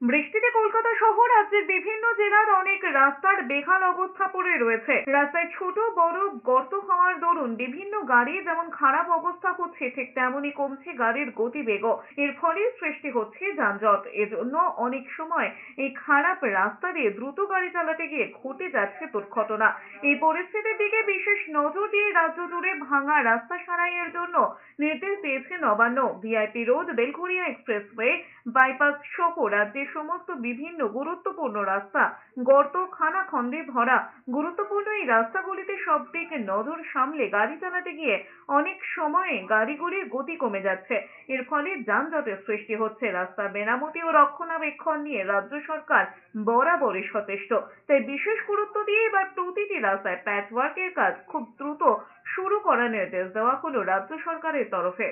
বৃষ্টিতে কলকাতা সহ রাজ্যের বিভিন্ন জেলার অনেক রাস্তার বেহাল অবস্থা পড়ে রয়েছে। রাস্তায় ছোট বড় গর্ত হওয়ার দরুন বিভিন্ন গাড়ি যেমন খারাপ অবস্থা হচ্ছে, ঠিক তেমনই কমছে গাড়ির গতিবেগও। এর ফলে সৃষ্টি হচ্ছে যানজট। এজন্য অনেক সময় এই খারাপ রাস্তা দিয়ে দ্রুত গাড়ি চালাতে গিয়ে ঘটে যাচ্ছে দুর্ঘটনা। এই পরিস্থিতির দিকে বিশেষ নজর দিয়ে রাজ্য জুড়ে ভাঙা রাস্তা সারাইয়ের জন্য নির্দেশ দিয়েছে Nabanna. VIP road, Belgharia expressway, bypass সহ রাজ্যের সমস্ত বিভিন্ন গুরুত্বপূর্ণ রাস্তা গর্ত খানাখন্দে ভরা। গুরুত্বপূর্ণ এই রাস্তাগুলিতে সব দিকে নজর সামলে গাড়ি চালাতে গিয়ে অনেক সময়ে গাড়িগুলির গতি কমে যাচ্ছে। এর ফলে যানজটের সৃষ্টি হচ্ছে। রাস্তার মেরামতি ও রক্ষণাবেক্ষণ নিয়ে রাজ্য সরকার বরাবরই সচেষ্ট। তাই বিশেষ গুরুত্ব দিয়ে এবার প্রতিটি রাস্তায় প্যাচওয়ার্কের কাজ খুব দ্রুত শুরু করার নির্দেশ দেওয়া হলো রাজ্য সরকারের তরফে।